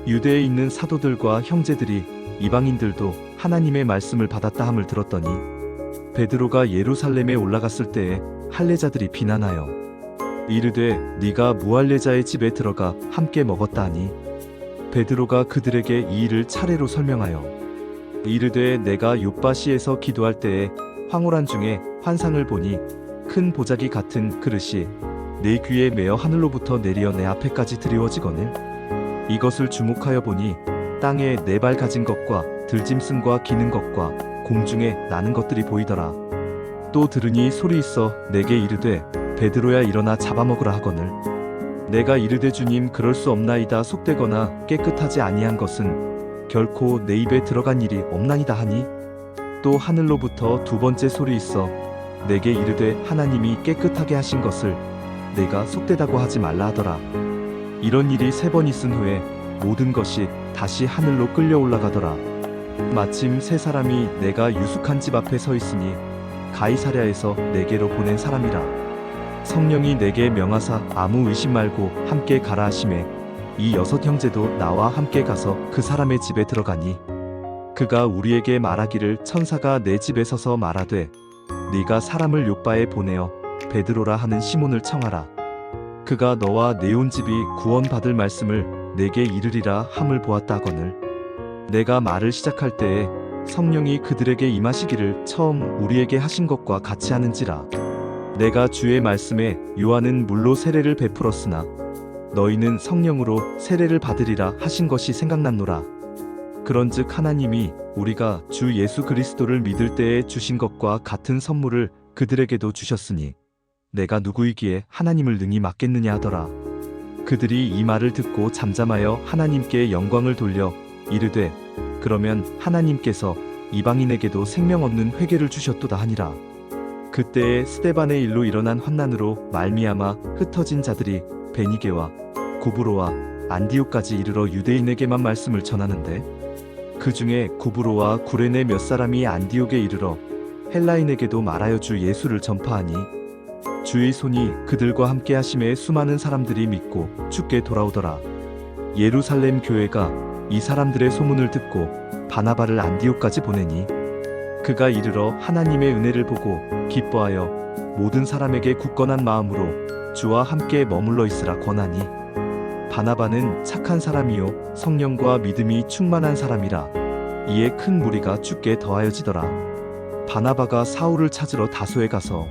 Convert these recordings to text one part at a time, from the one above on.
유대에 있는 사도들과 형제들이 이방인들도 하나님의 말씀을 받았다 함을 들었더니 베드로가 예루살렘에 올라갔을 때에 할례자들이 비난하여 이르되 네가 무할례자의 집에 들어가 함께 먹었다 하니 베드로가 그들에게 이 일을 차례로 설명하여 이르되 내가 욥바시에서 기도할 때에 황홀한 중에 환상을 보니 큰 보자기 같은 그릇이 내 귀에 매어 하늘로부터 내리어 내 앞에까지 드리워지거늘 이것을 주목하여 보니 땅에 네 발 가진 것과 들짐승과 기는 것과 공중에 나는 것들이 보이더라. 또 들으니 소리 있어 내게 이르되 베드로야 일어나 잡아먹으라 하거늘 내가 이르되 주님 그럴 수 없나이다. 속되거나 깨끗하지 아니한 것은 결코 내 입에 들어간 일이 없나이다 하니 또 하늘로부터 두 번째 소리 있어 내게 이르되 하나님이 깨끗하게 하신 것을 내가 속되다고 하지 말라 하더라. 이런 일이 3번 있은 후에 모든 것이 다시 하늘로 끌려 올라가더라. 마침 3사람이 내가 유숙한 집 앞에 서 있으니 가이사랴에서 내게로 보낸 사람이라. 성령이 내게 명하사 아무 의심 말고 함께 가라 하시매 이 6 형제도 나와 함께 가서 그 사람의 집에 들어가니 그가 우리에게 말하기를 천사가 내 집에 서서 말하되 네가 사람을 욥바에 보내어 베드로라 하는 시몬을 청하라. 그가 너와 내 온 집이 구원받을 말씀을 내게 이르리라 함을 보았다 하거늘 내가 말을 시작할 때에 성령이 그들에게 임하시기를 처음 우리에게 하신 것과 같이 하는지라. 내가 주의 말씀에 요한은 물로 세례를 베풀었으나 너희는 성령으로 세례를 받으리라 하신 것이 생각났노라. 그런즉 하나님이 우리가 주 예수 그리스도를 믿을 때에 주신 것과 같은 선물을 그들에게도 주셨으니 내가 누구이기에 하나님을 능히 막겠느냐 하더라. 그들이 이 말을 듣고 잠잠하여 하나님께 영광을 돌려 이르되 그러면 하나님께서 이방인에게도 생명 얻는 회개를 주셨도다 하니라. 그때에 스데반의 일로 일어난 환난으로 말미암아 흩어진 자들이 베니게와 구브로와 안디옥까지 이르러 유대인에게만 말씀을 전하는데 그 중에 구브로와 구레네 몇 사람이 안디옥에 이르러 헬라인에게도 말하여 주 예수를 전파하니 주의 손이 그들과 함께 하심에 수많은 사람들이 믿고 주께 돌아오더라. 예루살렘 교회가 이 사람들의 소문을 듣고 바나바를 안디옥까지 보내니 그가 이르러 하나님의 은혜를 보고 기뻐하여 모든 사람에게 굳건한 마음으로 주와 함께 머물러 있으라 권하니 바나바는 착한 사람이요 성령과 믿음이 충만한 사람이라. 이에 큰 무리가 주께 더하여지더라. 바나바가 사울을 찾으러 다소에 가서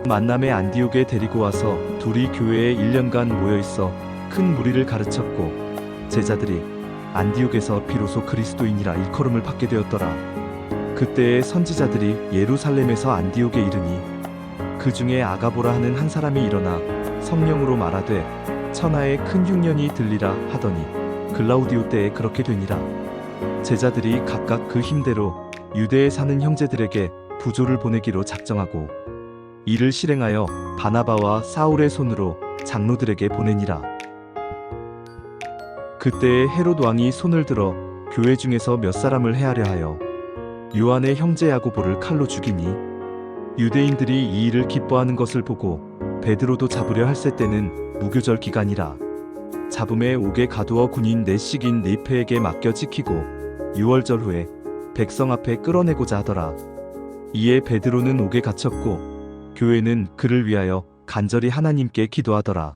만남의 안디옥에 데리고 와서 둘이 교회에 1년간 모여있어 큰 무리를 가르쳤고 제자들이 안디옥에서 비로소 그리스도인이라 일컬음을 받게 되었더라. 그때에 선지자들이 예루살렘에서 안디옥에 이르니 그 중에 아가보라 하는 한 사람이 일어나 성령으로 말하되 천하에 큰 흉년이 들리라 하더니 글라우디오 때에 그렇게 되니라. 제자들이 각각 그 힘대로 유대에 사는 형제들에게 부조를 보내기로 작정하고 이를 실행하여 바나바와 사울의 손으로 장로들에게 보내니라. 그때에 헤롯 왕이 손을 들어 교회 중에서 몇 사람을 해하려 하여 요한의 형제 야고보를 칼로 죽이니 유대인들이 이 일을 기뻐하는 것을 보고 베드로도 잡으려 할세 때는 무교절 기간이라. 잡음에 옥에 가두어 군인 내식인 네페에게 맡겨 지키고 6월절 후에 백성 앞에 끌어내고자 하더라. 이에 베드로는 옥에 갇혔고 교회는 그를 위하여 간절히 하나님께 기도하더라.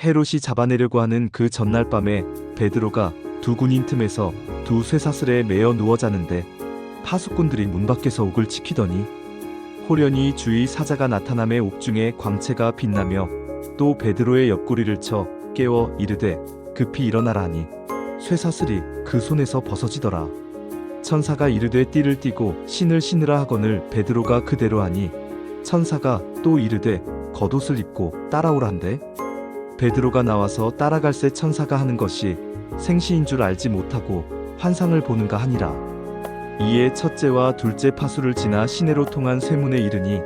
헤롯이 잡아내려고 하는 그 전날 밤에 베드로가 두 군인 틈에서 두 쇠사슬에 매어 누워 자는데 파수꾼들이 문 밖에서 옥을 지키더니 호련히 주의 사자가 나타남에 옥중에 광채가 빛나며 또 베드로의 옆구리를 쳐 깨워 이르되 급히 일어나라 하니 쇠사슬이 그 손에서 벗어지더라. 천사가 이르되 띠를 띠고 신을 신으라 하거늘 베드로가 그대로 하니 천사가 또 이르되 겉옷을 입고 따라오란대. 베드로가 나와서 따라갈새 천사가 하는 것이 생시인 줄 알지 못하고 환상을 보는가 하니라. 이에 첫째와 둘째 파수를 지나 시내로 통한 쇠문에 이르니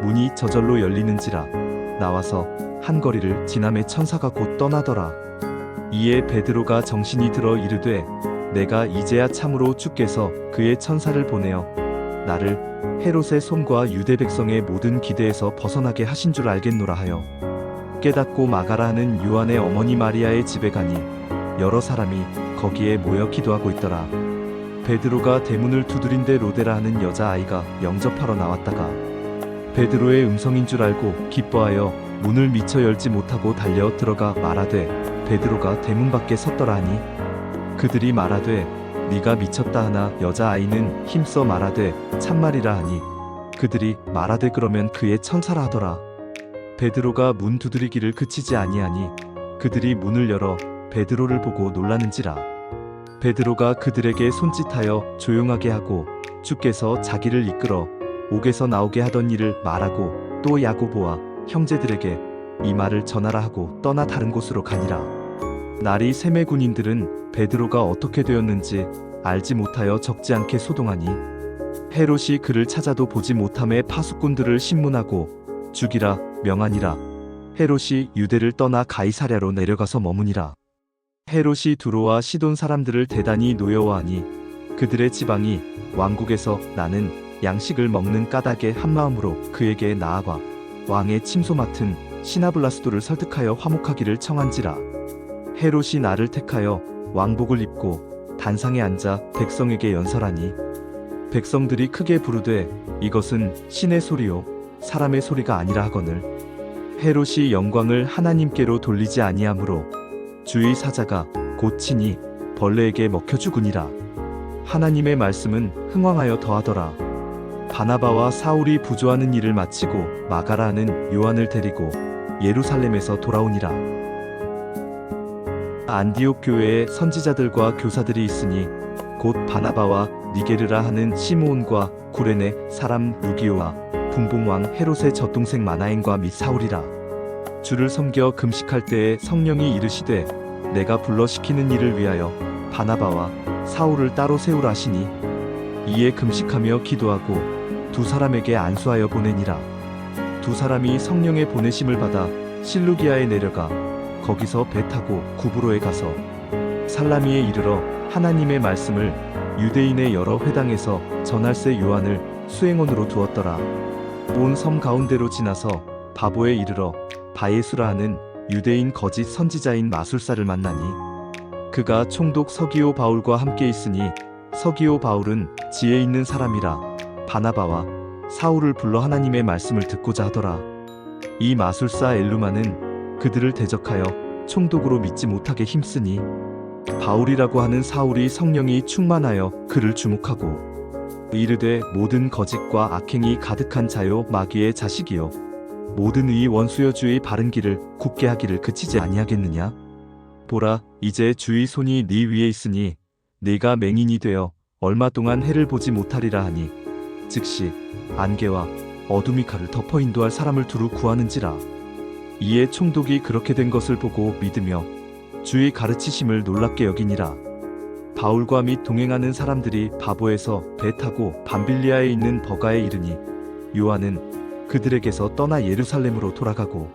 문이 저절로 열리는지라. 나와서 한 거리를 지나매 천사가 곧 떠나더라. 이에 베드로가 정신이 들어 이르되 내가 이제야 참으로 주께서 그의 천사를 보내어 나를 헤롯의 손과 유대 백성의 모든 기대에서 벗어나게 하신 줄 알겠노라 하여 깨닫고 마가라 하는 요한의 어머니 마리아의 집에 가니 여러 사람이 거기에 모여 기도하고 있더라. 베드로가 대문을 두드린데 로데라 하는 여자아이가 영접하러 나왔다가 베드로의 음성인 줄 알고 기뻐하여 문을 미처 열지 못하고 달려 들어가 말하되 베드로가 대문 밖에 섰더라 하니 그들이 말하되 네가 미쳤다 하나 여자아이는 힘써 말하되 참말이라 하니 그들이 말하되 그러면 그의 천사라 하더라. 베드로가 문 두드리기를 그치지 아니하니 그들이 문을 열어 베드로를 보고 놀라는지라. 베드로가 그들에게 손짓하여 조용하게 하고 주께서 자기를 이끌어 옥에서 나오게 하던 일을 말하고 또 야고보와 형제들에게 이 말을 전하라 하고 떠나 다른 곳으로 가니라. 날이 새매 군인들은 베드로가 어떻게 되었는지 알지 못하여 적지 않게 소동하니 헤롯이 그를 찾아도 보지 못함에 파수꾼들을 신문하고 죽이라 명하니라. 헤롯이 유대를 떠나 가이사랴로 내려가서 머무니라. 헤롯이 두로와 시돈 사람들을 대단히 노여워하니 그들의 지방이 왕국에서 나는 양식을 먹는 까닭에 한마음으로 그에게 나아가 왕의 침소 맡은 시나블라스도를 설득하여 화목하기를 청한지라. 헤롯이 나를 택하여 왕복을 입고 단상에 앉아 백성에게 연설하니 백성들이 크게 부르되 이것은 신의 소리요 사람의 소리가 아니라 하거늘 헤롯이 영광을 하나님께로 돌리지 아니하므로 주의 사자가 곧 친히 벌레에게 먹혀 죽으니라. 하나님의 말씀은 흥왕하여 더하더라. 바나바와 사울이 부조하는 일을 마치고 마가라 하는 요한을 데리고 예루살렘에서 돌아오니라. 안디옥 교회에 선지자들과 교사들이 있으니 곧 바나바와 니게르라 하는 시므온과 구레네 사람 루기오와 분봉왕 헤롯의 젖동생 마나엔과 및 사울이라. 주를 섬겨 금식할 때에 성령이 이르시되 내가 불러 시키는 일을 위하여 바나바와 사울을 따로 세우라 하시니 이에 금식하며 기도하고 두 사람에게 안수하여 보내니라. 두 사람이 성령의 보내심을 받아 실루기아에 내려가 거기서 배 타고 구브로에 가서 살라미에 이르러 하나님의 말씀을 유대인의 여러 회당에서 전할세 요한을 수행원으로 두었더라. 온 섬 가운데로 지나서 바보에 이르러 바예수라 하는 유대인 거짓 선지자인 마술사를 만나니 그가 총독 서기오 바울과 함께 있으니 서기오 바울은 지혜 있는 사람이라 바나바와 사울을 불러 하나님의 말씀을 듣고자 하더라. 이 마술사 엘루마는 그들을 대적하여 총독으로 믿지 못하게 힘쓰니 바울이라고 하는 사울이 성령이 충만하여 그를 주목하고 이르되 모든 거짓과 악행이 가득한 자요 마귀의 자식이요 모든 의 원수여 주의 바른 길을 굳게 하기를 그치지 아니하겠느냐. 보라 이제 주의 손이 네 위에 있으니 네가 맹인이 되어 얼마 동안 해를 보지 못하리라 하니 즉시 안개와 어둠이 그를 덮어 인도할 사람을 두루 구하는지라. 이에 총독이 그렇게 된 것을 보고 믿으며 주의 가르치심을 놀랍게 여기니라. 바울과 및 동행하는 사람들이 바보에서 배 타고 밤빌리아에 있는 버가에 이르니 요한은 그들에게서 떠나 예루살렘으로 돌아가고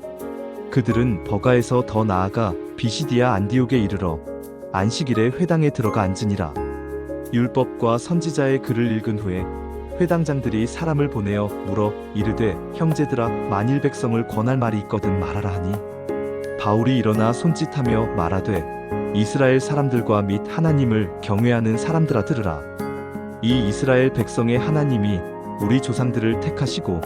그들은 버가에서 더 나아가 비시디아 안디옥에 이르러 안식일에 회당에 들어가 앉으니라. 율법과 선지자의 글을 읽은 후에 회당장들이 사람을 보내어 물어 이르되 형제들아 만일 백성을 권할 말이 있거든 말하라 하니 바울이 일어나 손짓하며 말하되 이스라엘 사람들과 및 하나님을 경외하는 사람들아 들으라. 이 이스라엘 백성의 하나님이 우리 조상들을 택하시고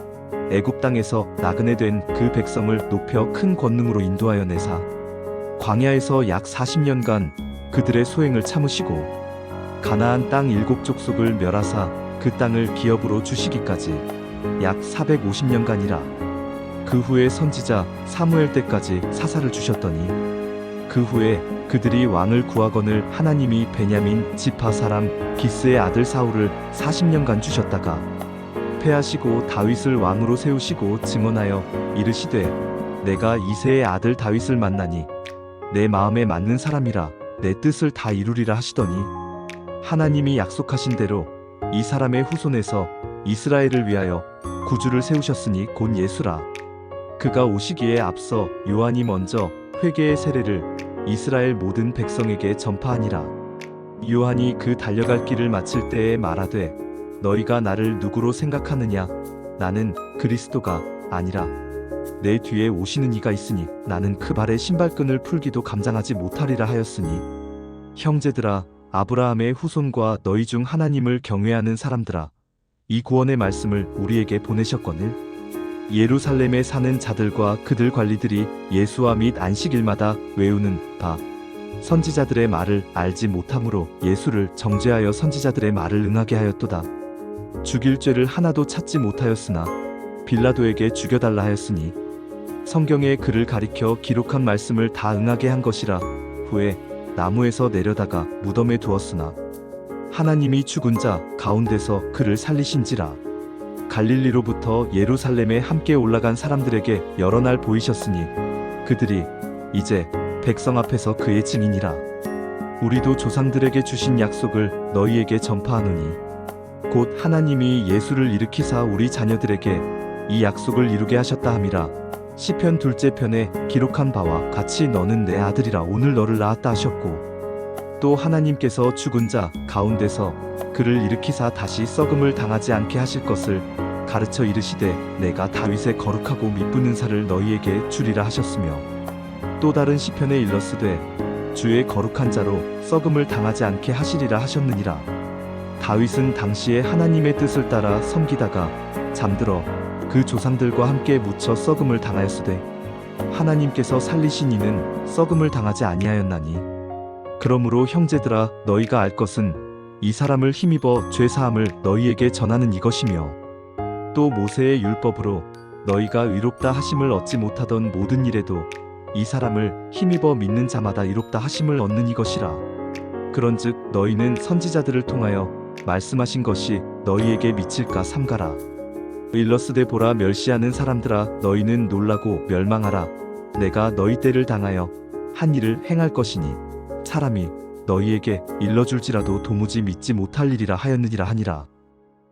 애굽 땅에서 나그네 된 그 백성을 높여 큰 권능으로 인도하여 내사 광야에서 약 40년간 그들의 소행을 참으시고 가나안 땅 7족속을 멸하사 그 땅을 기업으로 주시기까지 약 450년간이라. 그 후에 선지자 사무엘 때까지 사사를 주셨더니 그 후에 그들이 왕을 구하거늘 하나님이 베냐민 지파 사람 기스의 아들 사울을 40년간 주셨다가 패하시고 다윗을 왕으로 세우시고 증언하여 이르시되 내가 이새의 아들 다윗을 만나니 내 마음에 맞는 사람이라 내 뜻을 다 이루리라 하시더니 하나님이 약속하신 대로 이 사람의 후손에서 이스라엘을 위하여 구주를 세우셨으니 곧 예수라. 그가 오시기에 앞서 요한이 먼저 회개의 세례를 이스라엘 모든 백성에게 전파하니라. 요한이 그 달려갈 길을 마칠 때에 말하되 너희가 나를 누구로 생각하느냐? 나는 그리스도가 아니라 내 뒤에 오시는 이가 있으니 나는 그 발의 신발끈을 풀기도 감당하지 못하리라 하였으니 형제들아, 아브라함의 후손과 너희 중 하나님을 경외하는 사람들아, 이 구원의 말씀을 우리에게 보내셨거늘. 예루살렘에 사는 자들과 그들 관리들이 예수와 및 안식일마다 외우는 바 선지자들의 말을 알지 못함으로 예수를 정죄하여 선지자들의 말을 응하게 하였도다. 죽일 죄를 하나도 찾지 못하였으나 빌라도에게 죽여달라 하였으니 성경에 그를 가리켜 기록한 말씀을 다 응하게 한 것이라. 후에 나무에서 내려다가 무덤에 두었으나 하나님이 죽은 자 가운데서 그를 살리신지라. 갈릴리로부터 예루살렘에 함께 올라간 사람들에게 여러 날 보이셨으니 그들이 이제 백성 앞에서 그의 증인이라. 우리도 조상들에게 주신 약속을 너희에게 전파하노니 곧 하나님이 예수를 일으키사 우리 자녀들에게 이 약속을 이루게 하셨다 함이라. 시편 둘째 편에 기록한 바와 같이 너는 내 아들이라 오늘 너를 낳았다 하셨고, 또 하나님께서 죽은 자 가운데서 그를 일으키사 다시 썩음을 당하지 않게 하실 것을 가르쳐 이르시되 내가 다윗의 거룩하고 미쁜 은사를 너희에게 주리라 하셨으며, 또 다른 시편에 일렀으되 주의 거룩한 자로 썩음을 당하지 않게 하시리라 하셨느니라. 다윗은 당시에 하나님의 뜻을 따라 섬기다가 잠들어 그 조상들과 함께 묻혀 썩음을 당하였으되 하나님께서 살리신 이는 썩음을 당하지 아니하였나니. 그러므로 형제들아, 너희가 알 것은 이 사람을 힘입어 죄 사함을 너희에게 전하는 이것이며, 또 모세의 율법으로 너희가 의롭다 하심을 얻지 못하던 모든 일에도 이 사람을 힘입어 믿는 자마다 의롭다 하심을 얻는 이것이라. 그런즉 너희는 선지자들을 통하여 말씀하신 것이 너희에게 미칠까 삼가라. 일러스되 보라, 멸시하는 사람들아, 너희는 놀라고 멸망하라. 내가 너희 때를 당하여 한 일을 행할 것이니 사람이 너희에게 일러줄지라도 도무지 믿지 못할 일이라 하였느니라 하니라.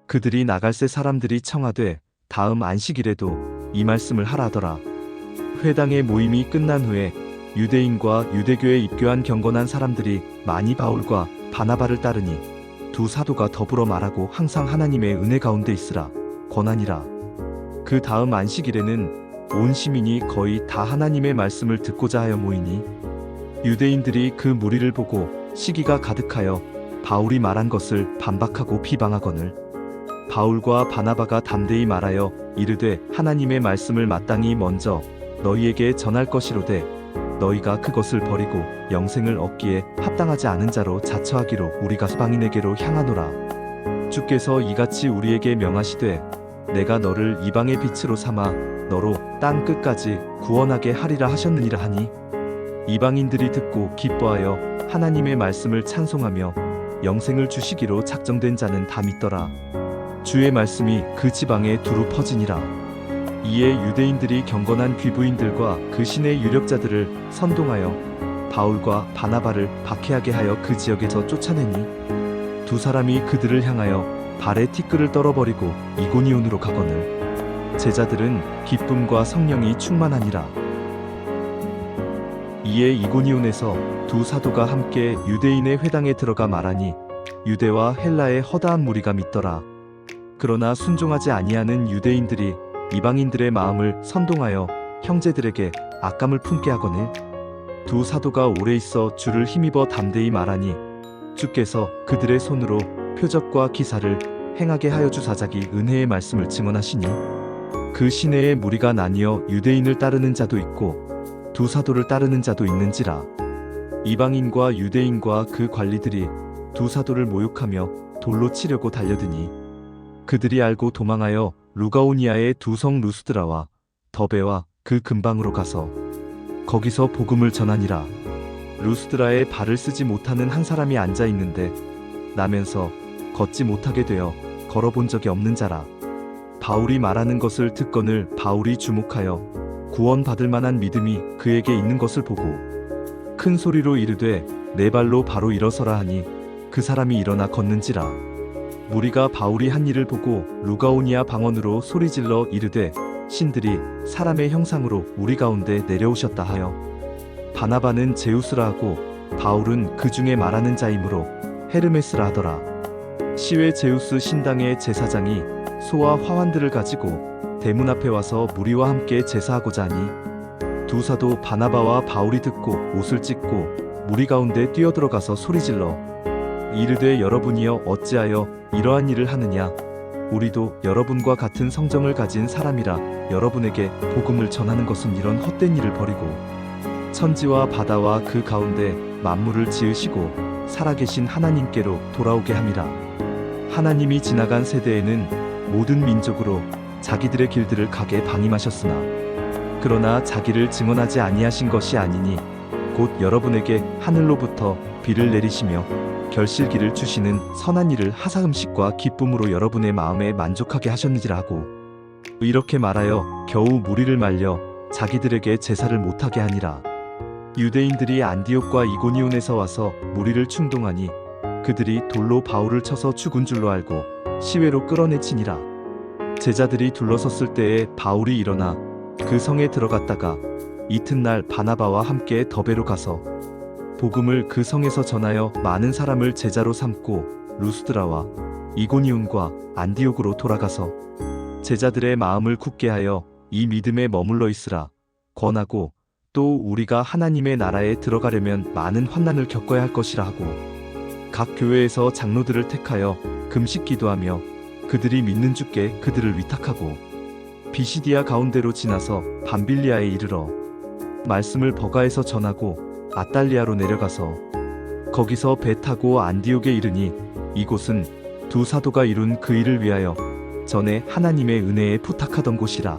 그들이 나갈새 사람들이 청하되 다음 안식일에도 이 말씀을 하라 하더라. 회당의 모임이 끝난 후에 유대인과 유대교에 입교한 경건한 사람들이 많이 바울과 바나바를 따르니 두 사도가 더불어 말하고 항상 하나님의 은혜 가운데 있으라 권하니라. 그 다음 안식일에는 온 시민이 거의 다 하나님의 말씀을 듣고자 하여 모이니 유대인들이 그 무리를 보고 시기가 가득하여 바울이 말한 것을 반박하고 비방하거늘 바울과 바나바가 담대히 말하여 이르되 하나님의 말씀을 마땅히 먼저 너희에게 전할 것이로되 너희가 그것을 버리고 영생을 얻기에 합당하지 않은 자로 자처하기로 우리가 서방인에게로 향하노라. 주께서 이같이 우리에게 명하시되 내가 너를 이방의 빛으로 삼아 너로 땅 끝까지 구원하게 하리라 하셨느니라 하니 이방인들이 듣고 기뻐하여 하나님의 말씀을 찬송하며 영생을 주시기로 작정된 자는 다 믿더라. 주의 말씀이 그 지방에 두루 퍼지니라. 이에 유대인들이 경건한 귀부인들과 그 신의 유력자들을 선동하여 바울과 바나바를 박해하게 하여 그 지역에서 쫓아내니 두 사람이 그들을 향하여 발에 티끌을 떨어버리고 이고니온으로 가거늘 제자들은 기쁨과 성령이 충만하니라. 이에 이고니온에서 두 사도가 함께 유대인의 회당에 들어가 말하니 유대와 헬라의 허다한 무리가 믿더라. 그러나 순종하지 아니하는 유대인들이 이방인들의 마음을 선동하여 형제들에게 악감을 품게 하거늘 두 사도가 오래 있어 주를 힘입어 담대히 말하니 주께서 그들의 손으로 표적과 기사를 행하게 하여 주사자기 은혜의 말씀을 증언하시니 그 시내에 무리가 나뉘어 유대인을 따르는 자도 있고 두 사도를 따르는 자도 있는지라. 이방인과 유대인과 그 관리들이 두 사도를 모욕하며 돌로 치려고 달려드니 그들이 알고 도망하여 루가오니아의 두 성 루스드라와 더베와 그 근방으로 가서 거기서 복음을 전하니라. 루스드라에 발을 쓰지 못하는 한 사람이 앉아 있는데 나면서 걷지 못하게 되어 걸어본 적이 없는 자라. 바울이 말하는 것을 듣거늘 바울이 주목하여 구원받을 만한 믿음이 그에게 있는 것을 보고 큰 소리로 이르되 네 발로 바로 일어서라 하니 그 사람이 일어나 걷는지라. 무리가 바울이 한 일을 보고 루가오니아 방언으로 소리질러 이르되 신들이 사람의 형상으로 우리 가운데 내려오셨다 하여 바나바는 제우스라 하고 바울은 그 중에 말하는 자이므로 헤르메스라 하더라. 시외 제우스 신당의 제사장이 소와 화환들을 가지고 대문 앞에 와서 무리와 함께 제사하고자 하니 두 사도 바나바와 바울이 듣고 옷을 찢고 무리 가운데 뛰어들어가서 소리질러 이르되 여러분이여 어찌하여 이러한 일을 하느냐. 우리도 여러분과 같은 성정을 가진 사람이라 여러분에게 복음을 전하는 것은 이런 헛된 일을 버리고 천지와 바다와 그 가운데 만물을 지으시고 살아계신 하나님께로 돌아오게 함이라. 하나님이 지나간 세대에는 모든 민족으로 자기들의 길들을 가게 방임하셨으나 그러나 자기를 증언하지 아니하신 것이 아니니 곧 여러분에게 하늘로부터 비를 내리시며 결실기를 주시는 선한 일을 하사음식과 기쁨으로 여러분의 마음에 만족하게 하셨느니라 하고 이렇게 말하여 겨우 무리를 말려 자기들에게 제사를 못하게 하니라. 유대인들이 안디옥과 이고니온에서 와서 무리를 충동하니 그들이 돌로 바울을 쳐서 죽은 줄로 알고 시외로 끌어내치니라. 제자들이 둘러섰을 때에 바울이 일어나 그 성에 들어갔다가 이튿날 바나바와 함께 더베로 가서 복음을 그 성에서 전하여 많은 사람을 제자로 삼고 루스드라와 이고니온과 안디옥으로 돌아가서 제자들의 마음을 굳게 하여 이 믿음에 머물러 있으라 권하고 또 우리가 하나님의 나라에 들어가려면 많은 환난을 겪어야 할 것이라 하고 각 교회에서 장로들을 택하여 금식 기도하며 그들이 믿는 주께 그들을 위탁하고 비시디아 가운데로 지나서 밤빌리아에 이르러 말씀을 버가에서 전하고 아달리아로 내려가서 거기서 배 타고 안디옥에 이르니 이곳은 두 사도가 이룬 그 일을 위하여 전에 하나님의 은혜에 부탁하던 곳이라.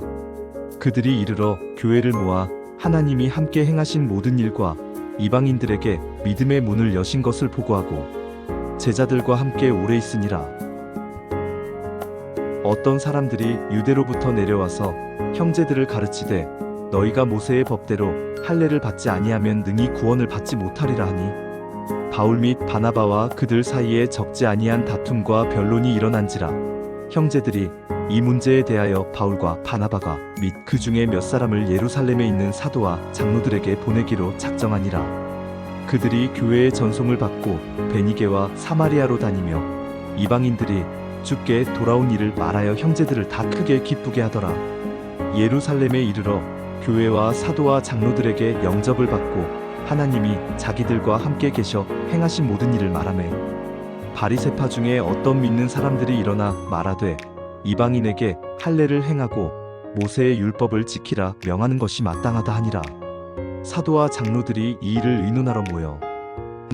그들이 이르러 교회를 모아 하나님이 함께 행하신 모든 일과 이방인들에게 믿음의 문을 여신 것을 보고하고 제자들과 함께 오래 있으니라. 어떤 사람들이 유대로부터 내려와서 형제들을 가르치되 너희가 모세의 법대로 할례를 받지 아니하면 능히 구원을 받지 못하리라 하니 바울 및 바나바와 그들 사이에 적지 아니한 다툼과 변론이 일어난지라. 형제들이 이 문제에 대하여 바울과 바나바가 및 그 중에 몇 사람을 예루살렘에 있는 사도와 장로들에게 보내기로 작정하니라. 그들이 교회의 전송을 받고 베니게와 사마리아로 다니며 이방인들이 주께 돌아온 일을 말하여 형제들을 다 크게 기쁘게 하더라. 예루살렘에 이르러 교회와 사도와 장로들에게 영접을 받고 하나님이 자기들과 함께 계셔 행하신 모든 일을 말하매 바리새파 중에 어떤 믿는 사람들이 일어나 말하되 이방인에게 할례를 행하고 모세의 율법을 지키라 명하는 것이 마땅하다 하니라. 사도와 장로들이 이 일을 의논하러 모여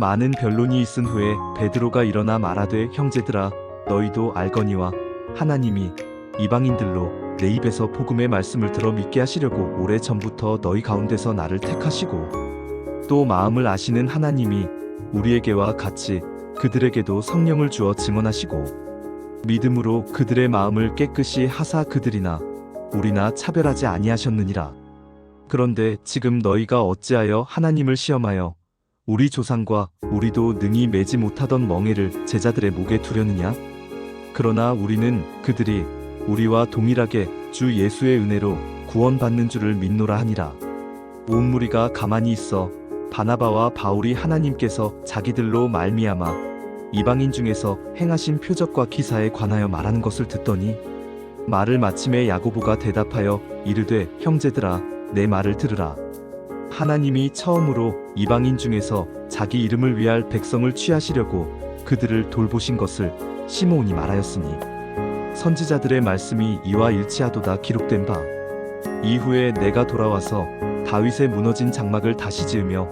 많은 변론이 있은 후에 베드로가 일어나 말하되 형제들아 너희도 알거니와 하나님이 이방인들로 내 입에서 복음의 말씀을 들어 믿게 하시려고 오래 전부터 너희 가운데서 나를 택하시고 또 마음을 아시는 하나님이 우리에게와 같이 그들에게도 성령을 주어 증언하시고 믿음으로 그들의 마음을 깨끗이 하사 그들이나 우리나 차별하지 아니하셨느니라. 그런데 지금 너희가 어찌하여 하나님을 시험하여 우리 조상과 우리도 능히 매지 못하던 멍에를 제자들의 목에 두려느냐? 그러나 우리는 그들이 우리와 동일하게 주 예수의 은혜로 구원받는 줄을 믿노라 하니라. 온 무리가 가만히 있어 바나바와 바울이 하나님께서 자기들로 말미암아 이방인 중에서 행하신 표적과 기사에 관하여 말하는 것을 듣더니 말을 마침에 야고보가 대답하여 이르되 형제들아 내 말을 들으라. 하나님이 처음으로 이방인 중에서 자기 이름을 위할 백성을 취하시려고 그들을 돌보신 것을 시므온이 말하였으니 선지자들의 말씀이 이와 일치하도다 기록된 바 이후에 내가 돌아와서 다윗의 무너진 장막을 다시 지으며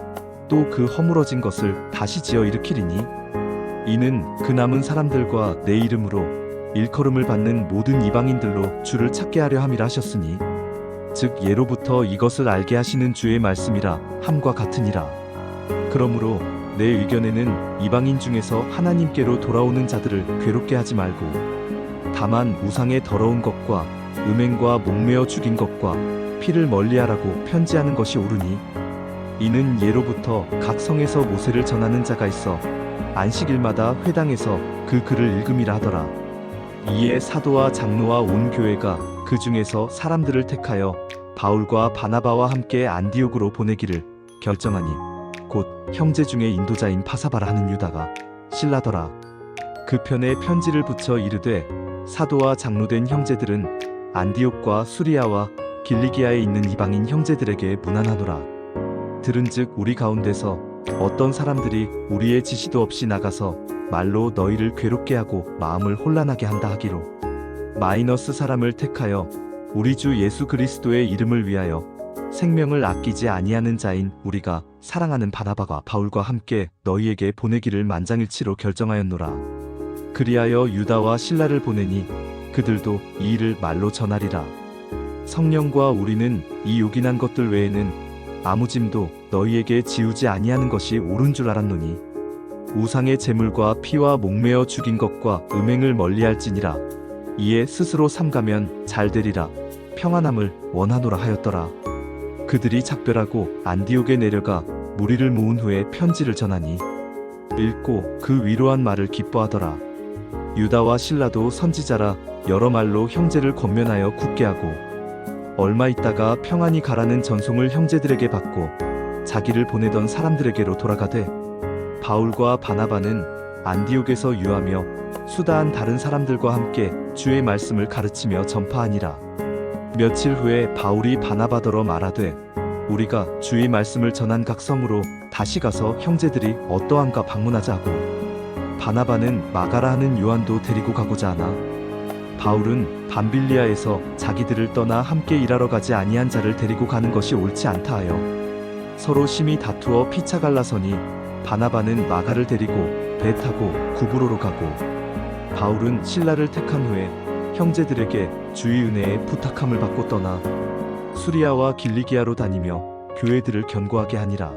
또 그 허물어진 것을 다시 지어 일으키리니 이는 그 남은 사람들과 내 이름으로 일컬음을 받는 모든 이방인들로 주를 찾게 하려 함이라 하셨으니 즉 예로부터 이것을 알게 하시는 주의 말씀이라 함과 같으니라. 그러므로 내 의견에는 이방인 중에서 하나님께로 돌아오는 자들을 괴롭게 하지 말고 다만 우상의 더러운 것과 음행과 목매어 죽인 것과 피를 멀리하라고 편지하는 것이 옳으니 이는 예로부터 각 성에서 모세를 전하는 자가 있어 안식일마다 회당에서 그 글을 읽음이라 하더라. 이에 사도와 장로와 온 교회가 그 중에서 사람들을 택하여 바울과 바나바와 함께 안디옥으로 보내기를 결정하니 곧 형제 중에 인도자인 파사바라 하는 유다가 실라더라. 그 편에 편지를 붙여 이르되 사도와 장로된 형제들은 안디옥과 수리아와 길리기아에 있는 이방인 형제들에게 문안하노라. 들은즉 우리 가운데서 어떤 사람들이 우리의 지시도 없이 나가서 말로 너희를 괴롭게 하고 마음을 혼란하게 한다 하기로 마이너스 사람을 택하여 우리 주 예수 그리스도의 이름을 위하여 생명을 아끼지 아니하는 자인 우리가 사랑하는 바나바와 바울과 함께 너희에게 보내기를 만장일치로 결정하였노라. 그리하여 유다와 실라를 보내니 그들도 이 일을 말로 전하리라. 성령과 우리는 이 요긴한 것들 외에는 아무 짐도 너희에게 지우지 아니하는 것이 옳은 줄 알았노니 우상의 제물과 피와 목매어 죽인 것과 음행을 멀리할지니라. 이에 스스로 삼가면 잘 되리라. 평안함을 원하노라 하였더라. 그들이 작별하고 안디옥에 내려가 무리를 모은 후에 편지를 전하니 읽고 그 위로한 말을 기뻐하더라. 유다와 실라도 선지자라 여러 말로 형제를 권면하여 굳게 하고 얼마 있다가 평안히 가라는 전송을 형제들에게 받고 자기를 보내던 사람들에게로 돌아가되 바울과 바나바는 안디옥에서 유하며 수다한 다른 사람들과 함께 주의 말씀을 가르치며 전파하니라. 며칠 후에 바울이 바나바더러 말하되 우리가 주의 말씀을 전한 각 성으로 다시 가서 형제들이 어떠한가 방문하자 하고 바나바는 마가라 하는 요한도 데리고 가고자 하나 바울은 밤빌리아에서 자기들을 떠나 함께 일하러 가지 아니한 자를 데리고 가는 것이 옳지 않다 하여 서로 심히 다투어 피차 갈라서니 바나바는 마가를 데리고 배 타고 구브로로 가고 바울은 실라를 택한 후에 형제들에게 주의 은혜에 부탁함을 받고 떠나 수리아와 길리기아로 다니며 교회들을 견고하게 하니라.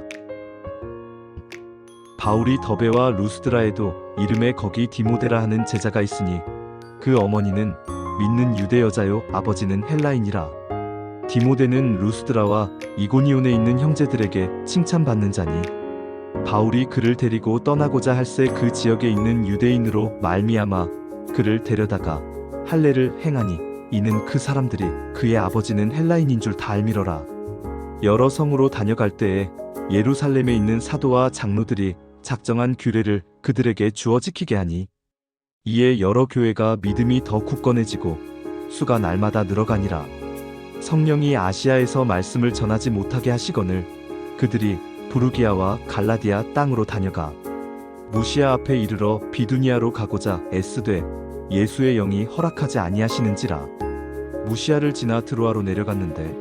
바울이 더베와 루스드라에도 이름에 거기 디모데라 하는 제자가 있으니 그 어머니는 믿는 유대 여자요 아버지는 헬라인이라. 디모데는 루스드라와 이고니온에 있는 형제들에게 칭찬받는 자니 바울이 그를 데리고 떠나고자 할새 그 지역에 있는 유대인으로 말미암아 그를 데려다가 할례를 행하니 이는 그 사람들이 그의 아버지는 헬라인인 줄 다 알미러라. 여러 성으로 다녀갈 때에 예루살렘에 있는 사도와 장로들이 작정한 규례를 그들에게 주어 지키게 하니 이에 여러 교회가 믿음이 더 굳건해지고 수가 날마다 늘어가니라. 성령이 아시아에서 말씀을 전하지 못하게 하시거늘 그들이 부르기아와 갈라디아 땅으로 다녀가 무시아 앞에 이르러 비두니아로 가고자 애쓰되 예수의 영이 허락하지 아니하시는지라. 무시아를 지나 드로아로 내려갔는데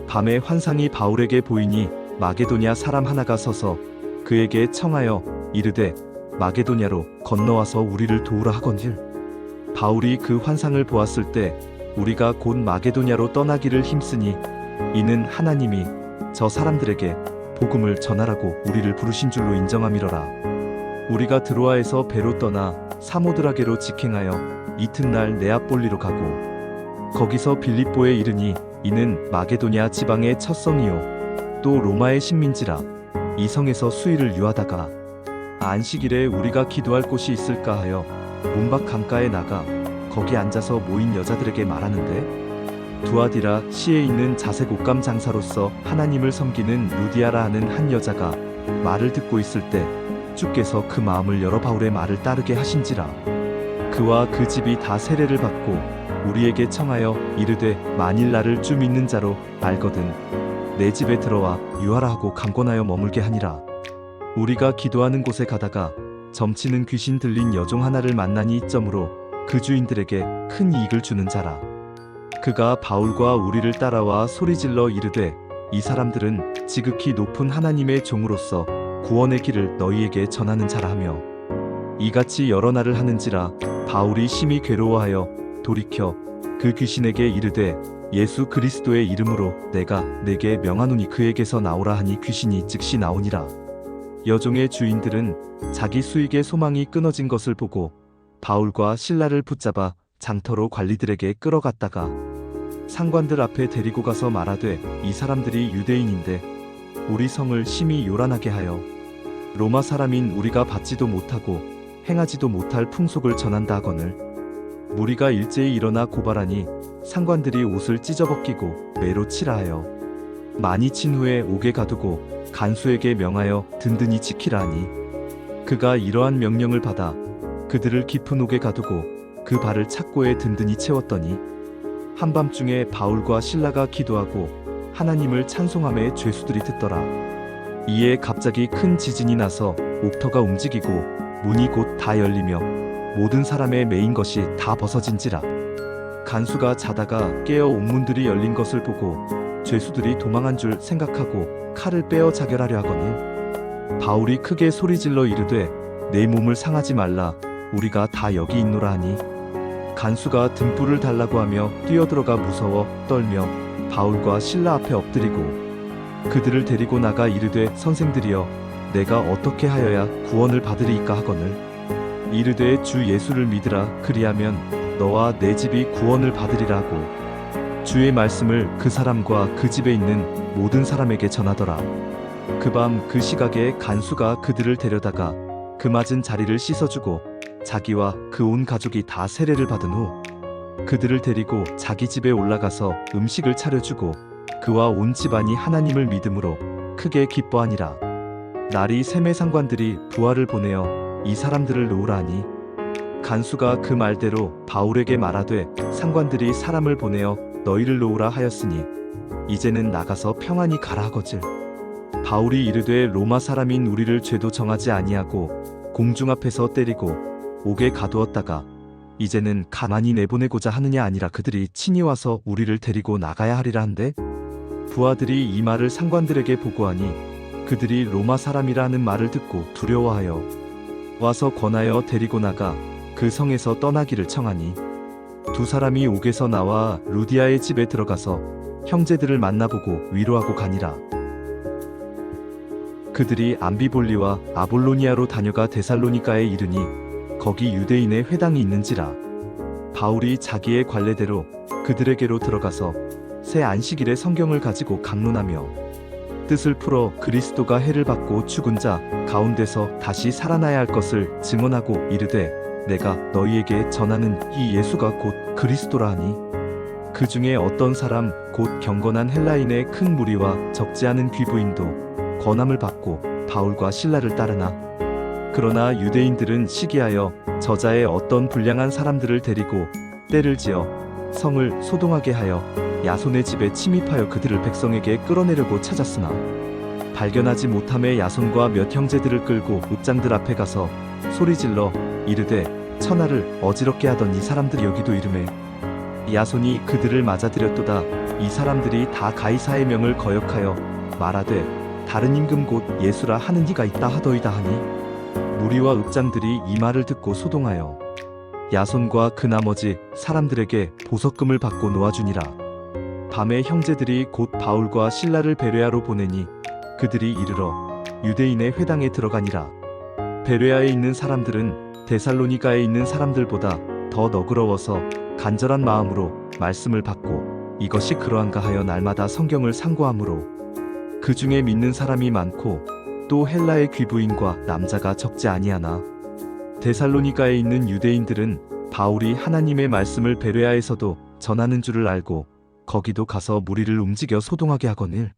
밤에 환상이 바울에게 보이니 마게도냐 사람 하나가 서서 그에게 청하여 이르되 마게도냐로 건너와서 우리를 도우라 하거늘. 바울이 그 환상을 보았을 때 우리가 곧 마게도냐로 떠나기를 힘쓰니 이는 하나님이 저 사람들에게 복음을 전하라고 우리를 부르신 줄로 인정함이러라. 우리가 드로아에서 배로 떠나 사모드라게로 직행하여 이튿날 네아폴리로 가고 거기서 빌립보에 이르니 이는 마게도냐 지방의 첫 성이요 또 로마의 식민지라. 이 성에서 수일을 유하다가 안식일에 우리가 기도할 곳이 있을까 하여 문밖 강가에 나가 거기 앉아서 모인 여자들에게 말하는데 두아디라 시에 있는 자색 옷감 장사로서 하나님을 섬기는 루디아라 하는 한 여자가 말을 듣고 있을 때 주께서 그 마음을 열어 바울의 말을 따르게 하신지라. 그와 그 집이 다 세례를 받고 우리에게 청하여 이르되 만일 나를 주 믿는 자로 알거든 내 집에 들어와 유하라 하고 강권하여 머물게 하니라. 우리가 기도하는 곳에 가다가 점치는 귀신 들린 여종 하나를 만나니 이점으로 그 주인들에게 큰 이익을 주는 자라. 그가 바울과 우리를 따라와 소리질러 이르되 이 사람들은 지극히 높은 하나님의 종으로서 구원의 길을 너희에게 전하는 자라 하며 이같이 여러 날을 하는지라. 바울이 심히 괴로워하여 돌이켜 그 귀신에게 이르되 예수 그리스도의 이름으로 내가 내게 명하노니 그에게서 나오라 하니 귀신이 즉시 나오니라. 여종의 주인들은 자기 수익의 소망이 끊어진 것을 보고 바울과 실라를 붙잡아 장터로 관리들에게 끌어갔다가 상관들 앞에 데리고 가서 말하되 이 사람들이 유대인인데 우리 성을 심히 요란하게 하여 로마 사람인 우리가 받지도 못하고 행하지도 못할 풍속을 전한다 하거늘. 무리가 일제히 일어나 고발하니 상관들이 옷을 찢어벗기고 매로 치라 하여 많이 친 후에 옥에 가두고 간수에게 명하여 든든히 지키라 하니 그가 이러한 명령을 받아 그들을 깊은 옥에 가두고 그 발을 착고에 든든히 채웠더니 한밤중에 바울과 실라가 기도하고 하나님을 찬송함에 죄수들이 듣더라. 이에 갑자기 큰 지진이 나서 옥터가 움직이고 문이 곧 다 열리며 모든 사람의 메인 것이 다 벗어진지라. 간수가 자다가 깨어 옥문들이 열린 것을 보고 죄수들이 도망한 줄 생각하고 칼을 빼어 자결하려 하거늘 바울이 크게 소리질러 이르되 내 몸을 상하지 말라. 우리가 다 여기 있노라 하니 간수가 등불을 달라고 하며 뛰어들어가 무서워 떨며 바울과 실라 앞에 엎드리고 그들을 데리고 나가 이르되 선생들이여 내가 어떻게 하여야 구원을 받으리이까 하거늘 이르되 주 예수를 믿으라. 그리하면 너와 내 집이 구원을 받으리라 하고 주의 말씀을 그 사람과 그 집에 있는 모든 사람에게 전하더라. 그 밤 그 시각에 간수가 그들을 데려다가 그 맞은 자리를 씻어주고 자기와 그 온 가족이 다 세례를 받은 후 그들을 데리고 자기 집에 올라가서 음식을 차려주고 그와 온 집안이 하나님을 믿음으로 크게 기뻐하니라. 날이 셈의 상관들이 부하를 보내어 이 사람들을 놓으라 하니 간수가 그 말대로 바울에게 말하되 상관들이 사람을 보내어 너희를 놓으라 하였으니 이제는 나가서 평안히 가라 하거질. 바울이 이르되 로마 사람인 우리를 죄도 정하지 아니하고 공중 앞에서 때리고 옥에 가두었다가 이제는 가만히 내보내고자 하느냐 아니라 그들이 친히 와서 우리를 데리고 나가야 하리라 한데 부하들이 이 말을 상관들에게 보고하니 그들이 로마 사람이라 하는 말을 듣고 두려워하여 와서 권하여 데리고 나가 그 성에서 떠나기를 청하니 두 사람이 옥에서 나와 루디아의 집에 들어가서 형제들을 만나보고 위로하고 가니라. 그들이 암비볼리와 아볼로니아로 다녀가 데살로니가에 이르니 거기 유대인의 회당이 있는지라. 바울이 자기의 관례대로 그들에게로 들어가서 새 안식일에 성경을 가지고 강론하며 뜻을 풀어 그리스도가 해를 받고 죽은 자 가운데서 다시 살아나야 할 것을 증언하고 이르되 내가 너희에게 전하는 이 예수가 곧 그리스도라 하니 그 중에 어떤 사람 곧 경건한 헬라인의 큰 무리와 적지 않은 귀부인도 권함을 받고 바울과 실라를 따르나 그러나 유대인들은 시기하여 저자의 어떤 불량한 사람들을 데리고 때를 지어 성을 소동하게 하여 야손의 집에 침입하여 그들을 백성에게 끌어내려고 찾았으나 발견하지 못함에 야손과 몇 형제들을 끌고 읍장들 앞에 가서 소리질러 이르되 천하를 어지럽게 하던 이 사람들이 여기도 이르매 야손이 그들을 맞아들였도다. 이 사람들이 다 가이사의 명을 거역하여 말하되 다른 임금 곧 예수라 하는 이가 있다 하더이다 하니 무리와 읍장들이 이 말을 듣고 소동하여 야손과 그 나머지 사람들에게 보석금을 받고 놓아주니라. 밤에 형제들이 곧 바울과 실라를 베레아로 보내니 그들이 이르러 유대인의 회당에 들어가니라. 베레아에 있는 사람들은 데살로니가에 있는 사람들보다 더 너그러워서 간절한 마음으로 말씀을 받고 이것이 그러한가 하여 날마다 성경을 상고하므로 그 중에 믿는 사람이 많고 또 헬라의 귀부인과 남자가 적지 아니하나 데살로니가에 있는 유대인들은 바울이 하나님의 말씀을 베레아에서도 전하는 줄을 알고 거기도 가서 무리를 움직여 소동하게 하거늘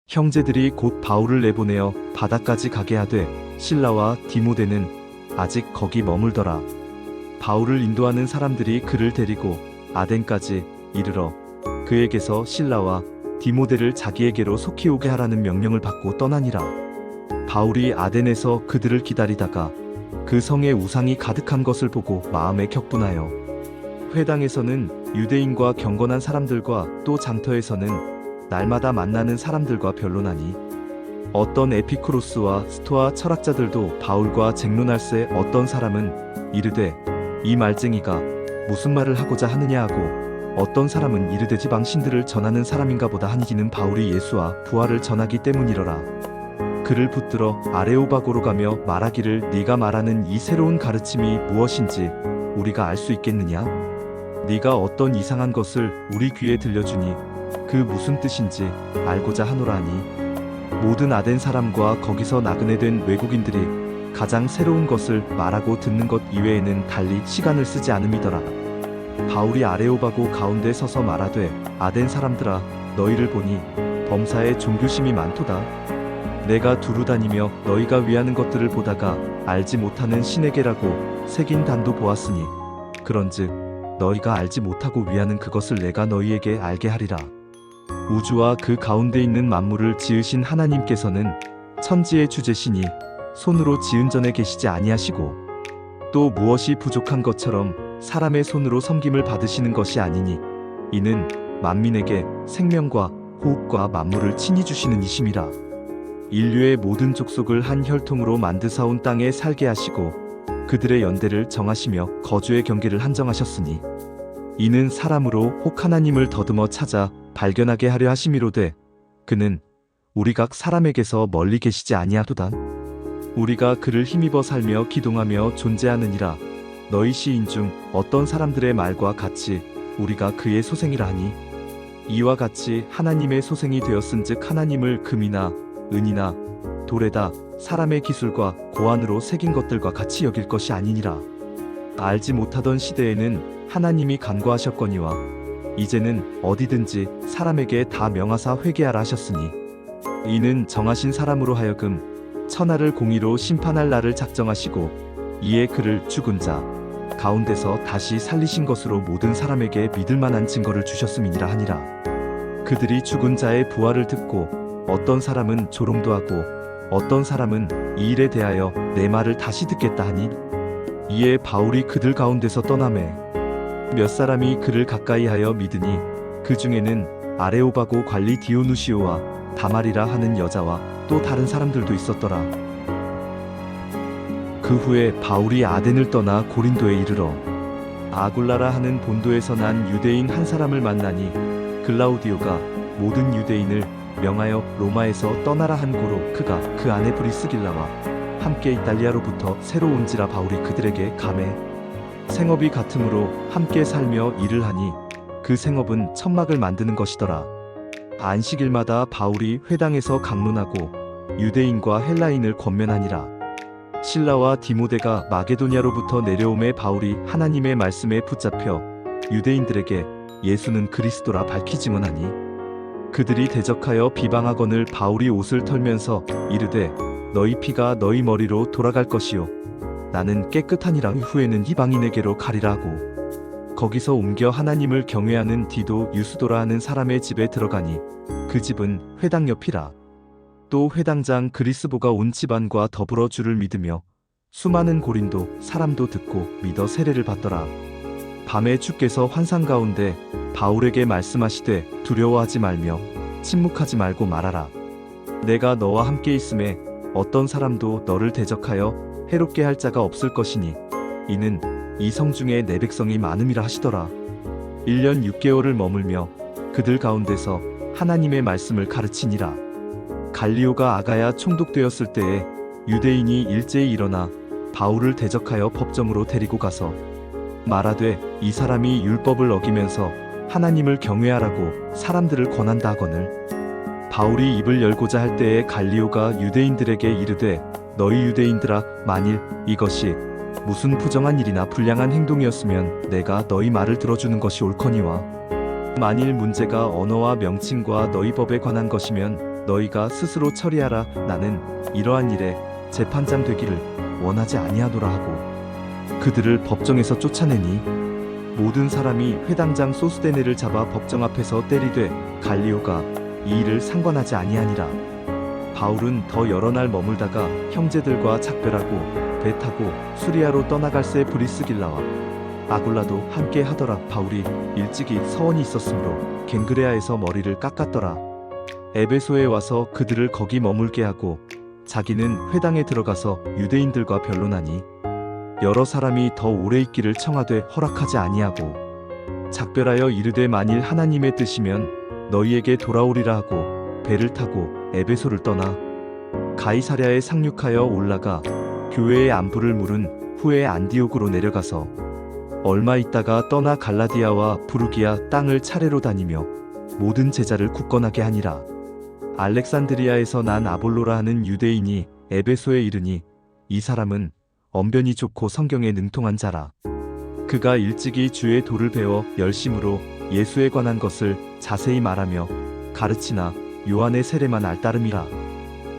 형제들이 곧 바울을 내보내어 바다까지 가게 하되 실라와 디모데는 아직 거기 머물더라. 바울을 인도하는 사람들이 그를 데리고 아덴까지 이르러 그에게서 실라와 디모데를 자기에게로 속히 오게 하라는 명령을 받고 떠나니라. 바울이 아덴에서 그들을 기다리다가 그 성에 우상이 가득한 것을 보고 마음에 격분하여 회당에서는 유대인과 경건한 사람들과 또 장터에서는 날마다 만나는 사람들과 변론하니 어떤 에피쿠로스와 스토아 철학자들도 바울과 쟁론할세 어떤 사람은 이르되 이 말쟁이가 무슨 말을 하고자 하느냐 하고 어떤 사람은 이르되 지방신들을 전하는 사람인가 보다 하니기는 바울이 예수와 부활을 전하기 때문이러라. 그를 붙들어 아레오바고로 가며 말하기를 네가 말하는 이 새로운 가르침이 무엇인지 우리가 알 수 있겠느냐? 네가 어떤 이상한 것을 우리 귀에 들려주니 그 무슨 뜻인지 알고자 하노라 하니 모든 아덴 사람과 거기서 나그네 된 외국인들이 가장 새로운 것을 말하고 듣는 것 이외에는 달리 시간을 쓰지 않음이더라. 바울이 아레오바고 가운데 서서 말하되 아덴 사람들아 너희를 보니 범사에 종교심이 많도다. 내가 두루 다니며 너희가 위하는 것들을 보다가 알지 못하는 신에게라고 새긴 단도 보았으니 그런즉 너희가 알지 못하고 위하는 그것을 내가 너희에게 알게 하리라. 우주와 그 가운데 있는 만물을 지으신 하나님께서는 천지의 주제시니 손으로 지은 전에 계시지 아니하시고 또 무엇이 부족한 것처럼 사람의 손으로 섬김을 받으시는 것이 아니니 이는 만민에게 생명과 호흡과 만물을 친히 주시는 이심이라. 인류의 모든 족속을 한 혈통으로 만드사온 땅에 살게 하시고 그들의 연대를 정하시며 거주의 경계를 한정하셨으니 이는 사람으로 혹 하나님을 더듬어 찾아 발견하게 하려 하심이로되 그는 우리 각 사람에게서 멀리 계시지 아니하도다. 우리가 그를 힘입어 살며 기동하며 존재하느니라. 너희 시인 중 어떤 사람들의 말과 같이 우리가 그의 소생이라 하니 이와 같이 하나님의 소생이 되었은즉 하나님을 금이나 은이나 돌에다 사람의 기술과 고안으로 새긴 것들과 같이 여길 것이 아니니라. 알지 못하던 시대에는 하나님이 간과하셨거니와 이제는 어디든지 사람에게 다 명하사 회개하라 하셨으니 이는 정하신 사람으로 하여금 천하를 공의로 심판할 날을 작정하시고 이에 그를 죽은 자 가운데서 다시 살리신 것으로 모든 사람에게 믿을 만한 증거를 주셨음이니라 하니라. 그들이 죽은 자의 부활을 듣고 어떤 사람은 조롱도 하고 어떤 사람은 이 일에 대하여 내 말을 다시 듣겠다 하니 이에 바울이 그들 가운데서 떠나매 몇 사람이 그를 가까이하여 믿으니 그 중에는 아레오바고 관리 디오누시오와 다말이라 하는 여자와 또 다른 사람들도 있었더라. 그 후에 바울이 아덴을 떠나 고린도에 이르러 아굴라라 하는 본도에서 난 유대인 한 사람을 만나니 글라우디오가 모든 유대인을 명하여 로마에서 떠나라 한 고로 그가 그 아내 브리스길라와 함께 이탈리아로부터 새로 온지라. 바울이 그들에게 가매 생업이 같으므로 함께 살며 일을 하니 그 생업은 천막을 만드는 것이더라. 안식일마다 바울이 회당에서 강론하고 유대인과 헬라인을 권면하니라. 실라와 디모데가 마게도냐로부터 내려오매 바울이 하나님의 말씀에 붙잡혀 유대인들에게 예수는 그리스도라 밝히 증언하니 그들이 대적하여 비방하거늘 바울이 옷을 털면서 이르되 너희 피가 너희 머리로 돌아갈 것이요 나는 깨끗하니라. 후에는 이방인에게로 가리라 하고 거기서 옮겨 하나님을 경외하는 디도 유스도라 하는 사람의 집에 들어가니 그 집은 회당 옆이라. 또 회당장 그리스보가 온 집안과 더불어 주를 믿으며 수많은 고린도 사람도 듣고 믿어 세례를 받더라. 밤에 주께서 환상 가운데 바울에게 말씀하시되 두려워하지 말며 침묵하지 말고 말하라. 내가 너와 함께 있음에 어떤 사람도 너를 대적하여 해롭게 할 자가 없을 것이니 이는 이 성 중에 내 백성이 많음이라 하시더라. 1년 6개월을 머물며 그들 가운데서 하나님의 말씀을 가르치니라. 갈리오가 아가야 총독되었을 때에 유대인이 일제히 일어나 바울을 대적하여 법정으로 데리고 가서 말하되 이 사람이 율법을 어기면서 하나님을 경외하라고 사람들을 권한다 하거늘 바울이 입을 열고자 할 때에 갈리오가 유대인들에게 이르되 너희 유대인들아 만일 이것이 무슨 부정한 일이나 불량한 행동이었으면 내가 너희 말을 들어주는 것이 옳거니와 만일 문제가 언어와 명칭과 너희 법에 관한 것이면 너희가 스스로 처리하라. 나는 이러한 일에 재판장 되기를 원하지 아니하노라 하고 그들을 법정에서 쫓아내니 모든 사람이 회당장 소스데네를 잡아 법정 앞에서 때리되 갈리오가 이 일을 상관하지 아니하니라. 바울은 더 여러 날 머물다가 형제들과 작별하고 배 타고 수리아로 떠나갈새 브리스길라와 아굴라도 함께 하더라. 바울이 일찍이 서원이 있었으므로 갱그레아에서 머리를 깎았더라. 에베소에 와서 그들을 거기 머물게 하고 자기는 회당에 들어가서 유대인들과 변론하니 여러 사람이 더 오래 있기를 청하되 허락하지 아니하고 작별하여 이르되 만일 하나님의 뜻이면 너희에게 돌아오리라 하고 배를 타고 에베소를 떠나 가이사랴에 상륙하여 올라가 교회의 안부를 물은 후에 안디옥으로 내려가서 얼마 있다가 떠나 갈라디아와 부르기아 땅을 차례로 다니며 모든 제자를 굳건하게 하니라. 알렉산드리아에서 난 아볼로라 하는 유대인이 에베소에 이르니 이 사람은 언변이 좋고 성경에 능통한 자라. 그가 일찍이 주의 도를 배워 열심으로 예수에 관한 것을 자세히 말하며 가르치나 요한의 세례만 알따름이라.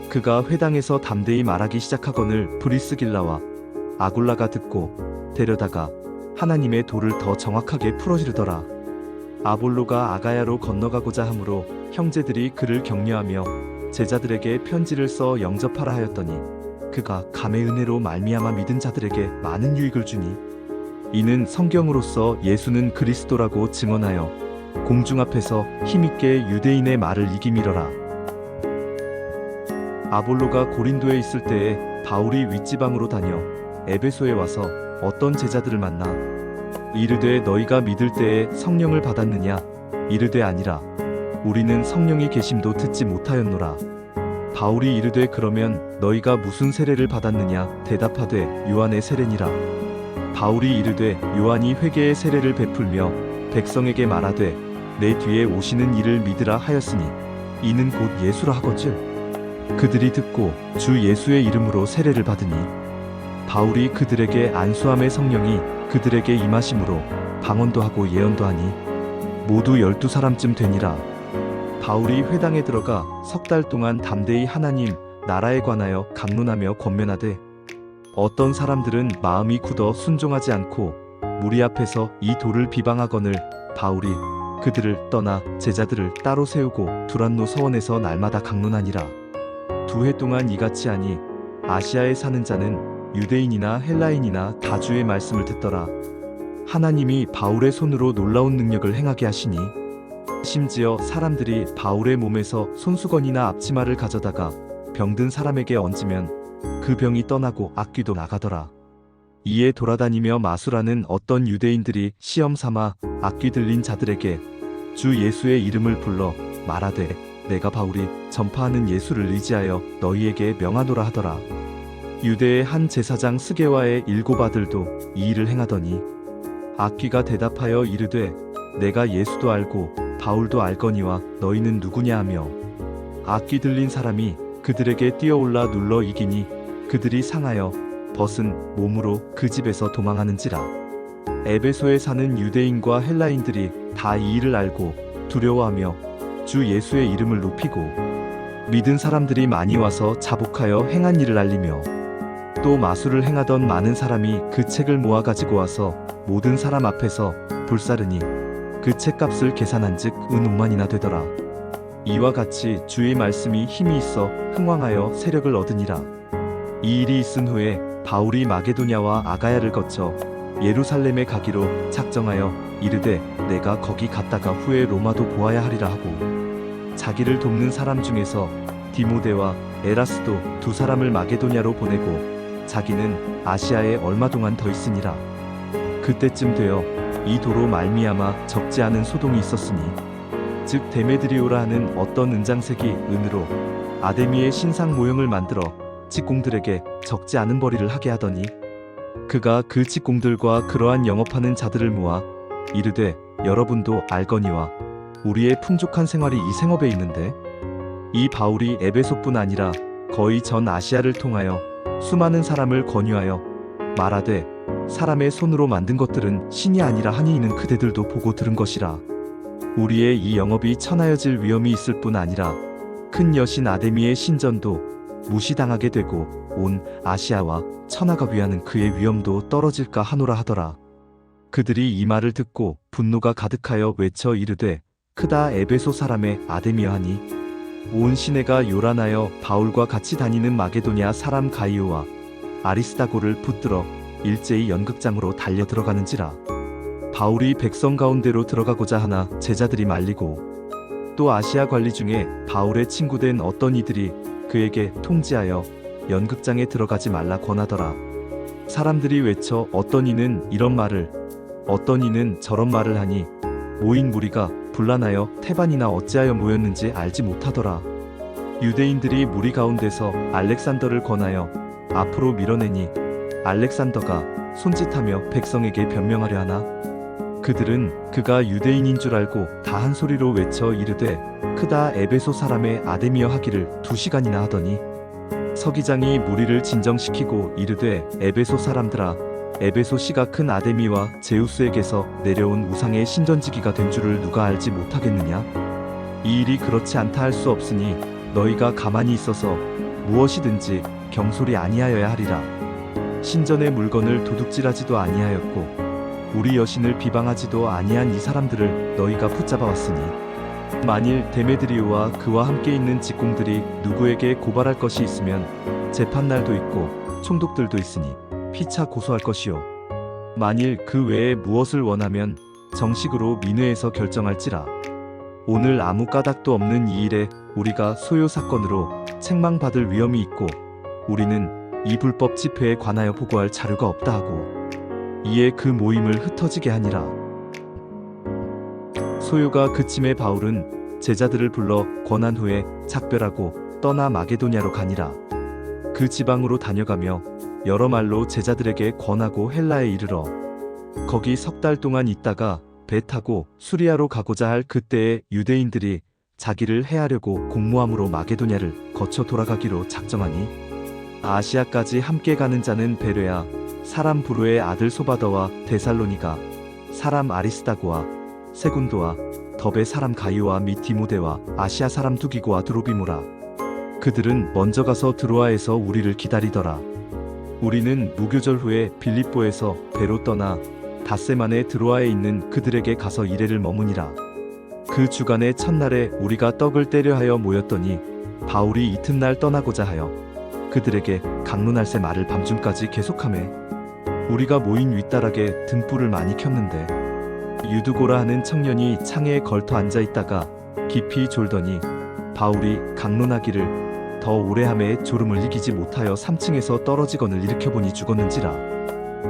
그가 회당에서 담대히 말하기 시작하거늘 브리스길라와 아굴라가 듣고 데려다가 하나님의 도를 더 정확하게 풀어지르더라. 아볼로가 아가야로 건너가고자 하므로 형제들이 그를 격려하며 제자들에게 편지를 써 영접하라 하였더니 그가 감의 은혜로 말미암아 믿은 자들에게 많은 유익을 주니 이는 성경으로서 예수는 그리스도라고 증언하여 공중 앞에서 힘있게 유대인의 말을 이기미러라. 아볼로가 고린도에 있을 때에 바울이 윗지방으로 다녀 에베소에 와서 어떤 제자들을 만나 이르되 너희가 믿을 때에 성령을 받았느냐? 이르되 아니라 우리는 성령이 계심도 듣지 못하였노라. 바울이 이르되 그러면 너희가 무슨 세례를 받았느냐? 대답하되 요한의 세례니라. 바울이 이르되 요한이 회개의 세례를 베풀며 백성에게 말하되 내 뒤에 오시는 이를 믿으라 하였으니 이는 곧 예수라 하거늘. 그들이 듣고 주 예수의 이름으로 세례를 받으니 바울이 그들에게 안수함의 성령이 그들에게 임하심으로 방언도 하고 예언도 하니 모두 12사람쯤 되니라. 바울이 회당에 들어가 석 달 동안 담대히 하나님 나라에 관하여 강론하며 권면하되 어떤 사람들은 마음이 굳어 순종하지 않고 무리 앞에서 이 돌을 비방하거늘 바울이 그들을 떠나 제자들을 따로 세우고 두란노 서원에서 날마다 강론하니라. 2해 동안 이같이 하니 아시아에 사는 자는 유대인이나 헬라인이나 다 주의 말씀을 듣더라. 하나님이 바울의 손으로 놀라운 능력을 행하게 하시니 심지어 사람들이 바울의 몸에서 손수건이나 앞치마를 가져다가 병든 사람에게 얹으면 그 병이 떠나고 악귀도 나가더라. 이에 돌아다니며 마술하는 어떤 유대인들이 시험 삼아 악귀 들린 자들에게 주 예수의 이름을 불러 말하되 내가 바울이 전파하는 예수를 의지하여 너희에게 명하노라 하더라. 유대의 한 제사장 스게와의 7 아들도 이 일을 행하더니 악귀가 대답하여 이르되 내가 예수도 알고 바울도 알거니와 너희는 누구냐 하며 악귀 들린 사람이 그들에게 뛰어올라 눌러 이기니 그들이 상하여 벗은 몸으로 그 집에서 도망하는지라. 에베소에 사는 유대인과 헬라인들이 다 이 일을 알고 두려워하며 주 예수의 이름을 높이고 믿은 사람들이 많이 와서 자복하여 행한 일을 알리며 또 마술을 행하던 많은 사람이 그 책을 모아 가지고 와서 모든 사람 앞에서 불사르니 그 책값을 계산한즉 은 5만이나 되더라. 이와 같이 주의 말씀이 힘이 있어 흥왕하여 세력을 얻으니라. 이 일이 있은 후에 바울이 마게도냐와 아가야를 거쳐 예루살렘에 가기로 작정하여 이르되 내가 거기 갔다가 후에 로마도 보아야 하리라 하고 자기를 돕는 사람 중에서 디모데와 에라스도 2 사람을 마게도냐로 보내고 자기는 아시아에 얼마 동안 더 있으니라. 그때쯤 되어 이 도로 말미암아 적지 않은 소동이 있었으니 즉 데메드리오라 하는 어떤 은장색이 은으로 아데미의 신상 모형을 만들어 직공들에게 적지 않은 벌이를 하게 하더니 그가 그 직공들과 그러한 영업하는 자들을 모아 이르되 여러분도 알거니와 우리의 풍족한 생활이 이 생업에 있는데 이 바울이 에베소뿐 아니라 거의 전 아시아를 통하여 수많은 사람을 권유하여 말하되 사람의 손으로 만든 것들은 신이 아니라 하니 이는 그대들도 보고 들은 것이라. 우리의 이 영업이 천하여질 위험이 있을 뿐 아니라 큰 여신 아데미의 신전도 무시당하게 되고 온 아시아와 천하가 위하는 그의 위엄도 떨어질까 하노라 하더라. 그들이 이 말을 듣고 분노가 가득하여 외쳐 이르되 크다 에베소 사람의 아데미여 하니 온 시내가 요란하여 바울과 같이 다니는 마게도냐 사람 가이오와 아리스다고를 붙들어 일제히 연극장으로 달려 들어가는지라. 바울이 백성 가운데로 들어가고자 하나 제자들이 말리고 또 아시아 관리 중에 바울의 친구된 어떤 이들이 그에게 통지하여 연극장에 들어가지 말라 권하더라. 사람들이 외쳐 어떤 이는 이런 말을 어떤 이는 저런 말을 하니 모인 무리가 분란하여 태반이나 어찌하여 모였는지 알지 못하더라. 유대인들이 무리 가운데서 알렉산더를 권하여 앞으로 밀어내니 알렉산더가 손짓하며 백성에게 변명하려 하나 그들은 그가 유대인인 줄 알고 다 한 소리로 외쳐 이르되 크다 에베소 사람의 아데미여 하기를 2시간이나 하더니 서기장이 무리를 진정시키고 이르되 에베소 사람들아 에베소 시가 큰 아데미와 제우스에게서 내려온 우상의 신전지기가 된 줄을 누가 알지 못하겠느냐? 이 일이 그렇지 않다 할 수 없으니 너희가 가만히 있어서 무엇이든지 경솔이 아니하여야 하리라. 신전의 물건을 도둑질하지도 아니하였고 우리 여신을 비방하지도 아니한 이 사람들을 너희가 붙잡아 왔으니 만일 데메드리오와 그와 함께 있는 직공들이 누구에게 고발할 것이 있으면 재판날도 있고 총독들도 있으니 피차 고소할 것이요. 만일 그 외에 무엇을 원하면 정식으로 민회에서 결정할지라. 오늘 아무 까닭도 없는 이 일에 우리가 소요 사건으로 책망받을 위험이 있고 우리는 이 불법 집회에 관하여 보고할 자료가 없다 하고 이에 그 모임을 흩어지게 하니라. 소요가 그침에 바울은 제자들을 불러 권한 후에 작별하고 떠나 마게도냐로 가니라. 그 지방으로 다녀가며 여러 말로 제자들에게 권하고 헬라에 이르러 거기 석 달 동안 있다가 배 타고 수리아로 가고자 할 그때에 유대인들이 자기를 해하려고 공모함으로 마게도냐를 거쳐 돌아가기로 작정하니 아시아까지 함께 가는 자는 베레아 사람 부르의 아들 소바더와 데살로니가 사람 아리스다고와 세군도와 더베 사람 가이오와 및 디모데와 아시아 사람 두기고와 드로비모라. 그들은 먼저 가서 드로아에서 우리를 기다리더라. 우리는 무교절 후에 빌립보에서 배로 떠나 닷새만에 드로아에 있는 그들에게 가서 이레를 머무니라. 그 주간의 첫날에 우리가 떡을 떼려 하여 모였더니 바울이 이튿날 떠나고자 하여 그들에게 강론할세 말을 밤중까지 계속하매 우리가 모인 윗다락에 등불을 많이 켰는데 유두고라 하는 청년이 창에 걸터 앉아 있다가 깊이 졸더니 바울이 강론하기를 더 오래 함에 졸음을 이기지 못하여 3층에서 떨어지거늘 일으켜보니 죽었는지라.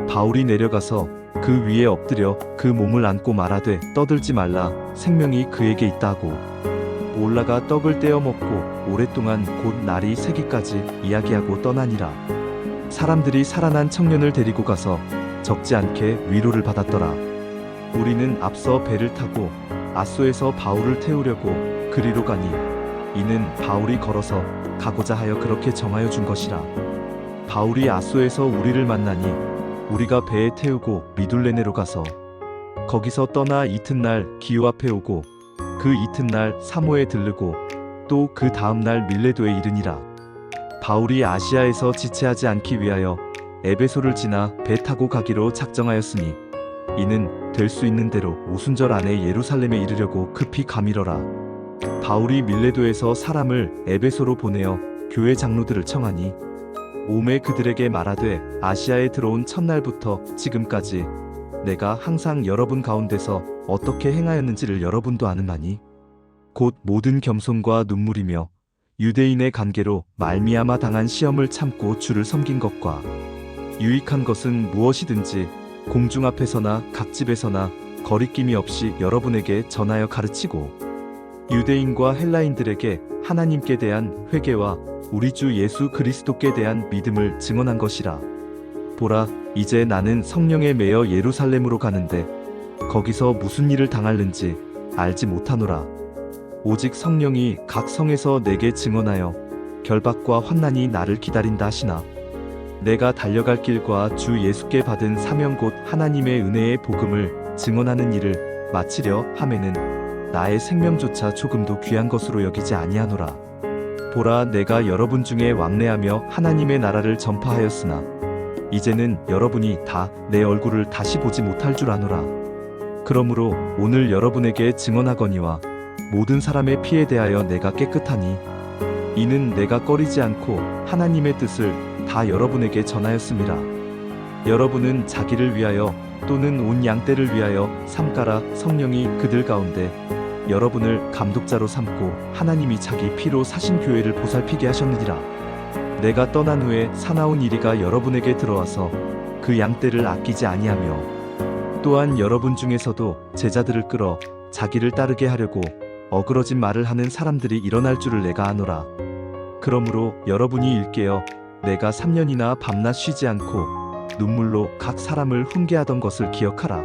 바울이 내려가서 그 위에 엎드려 그 몸을 안고 말하되 떠들지 말라 생명이 그에게 있다 하고 올라가 떡을 떼어 먹고 오랫동안 곧 날이 새기까지 이야기하고 떠나니라. 사람들이 살아난 청년을 데리고 가서 적지 않게 위로를 받았더라. 우리는 앞서 배를 타고 아소에서 바울을 태우려고 그리로 가니 이는 바울이 걸어서 가고자 하여 그렇게 정하여 준 것이라. 바울이 아소에서 우리를 만나니 우리가 배에 태우고 미둘레네로 가서 거기서 떠나 이튿날 기오 앞에 오고 그 이튿날 사모에 들르고 또 그 다음날 밀레도에 이르니라. 바울이 아시아에서 지체하지 않기 위하여 에베소를 지나 배 타고 가기로 작정하였으니 이는 될 수 있는 대로 오순절 안에 예루살렘에 이르려고 급히 가밀어라. 바울이 밀레도에서 사람을 에베소로 보내어 교회 장로들을 청하니 오매 그들에게 말하되 아시아에 들어온 첫날부터 지금까지 내가 항상 여러분 가운데서 어떻게 행하였는지를 여러분도 아느나니 곧 모든 겸손과 눈물이며 유대인의 관계로 말미암아 당한 시험을 참고 주를 섬긴 것과 유익한 것은 무엇이든지 공중 앞에서나 각 집에서나 거리낌이 없이 여러분에게 전하여 가르치고 유대인과 헬라인들에게 하나님께 대한 회개와 우리 주 예수 그리스도께 대한 믿음을 증언한 것이라. 보라, 이제 나는 성령에 매여 예루살렘으로 가는데 거기서 무슨 일을 당할는지 알지 못하노라. 오직 성령이 각 성에서 내게 증언하여 결박과 환난이 나를 기다린다 하시나 내가 달려갈 길과 주 예수께 받은 사명 곧 하나님의 은혜의 복음을 증언하는 일을 마치려 하매는 나의 생명조차 조금도 귀한 것으로 여기지 아니하노라. 보라, 내가 여러분 중에 왕래하며 하나님의 나라를 전파하였으나 이제는 여러분이 다 내 얼굴을 다시 보지 못할 줄 아노라. 그러므로 오늘 여러분에게 증언하거니와 모든 사람의 피에 대하여 내가 깨끗하니 이는 내가 꺼리지 않고 하나님의 뜻을 다 여러분에게 전하였음이라. 여러분은 자기를 위하여 또는 온 양떼를 위하여 삼가라. 성령이 그들 가운데 여러분을 감독자로 삼고 하나님이 자기 피로 사신 교회를 보살피게 하셨느니라. 내가 떠난 후에 사나운 이리가 여러분에게 들어와서 그 양떼를 아끼지 아니하며 또한 여러분 중에서도 제자들을 끌어 자기를 따르게 하려고 어그러진 말을 하는 사람들이 일어날 줄을 내가 아노라. 그러므로 여러분이 일깨어 내가 3년이나 밤낮 쉬지 않고 눈물로 각 사람을 훈계하던 것을 기억하라.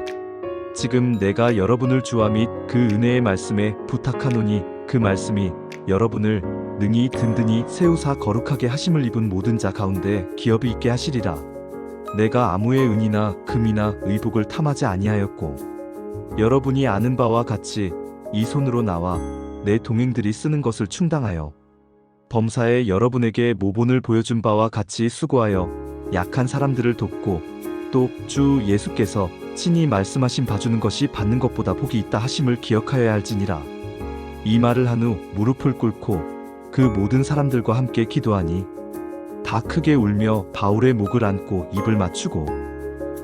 지금 내가 여러분을 주와 및 그 은혜의 말씀에 부탁하노니 그 말씀이 여러분을 능히 든든히 세우사 거룩하게 하심을 입은 모든 자 가운데 기업이 있게 하시리라. 내가 아무의 은이나 금이나 의복을 탐하지 아니하였고 여러분이 아는 바와 같이 이 손으로 나와 내 동행들이 쓰는 것을 충당하여 범사에 여러분에게 모본을 보여준 바와 같이 수고하여 약한 사람들을 돕고 또 주 예수께서 친히 말씀하신 봐주는 것이 받는 것보다 복이 있다 하심을 기억하여야 할지니라. 이 말을 한 후 무릎을 꿇고 그 모든 사람들과 함께 기도하니 다 크게 울며 바울의 목을 안고 입을 맞추고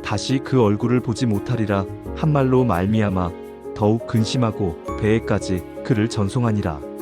다시 그 얼굴을 보지 못하리라 한 말로 말미암아 더욱 근심하고 배에까지 그를 전송하니라.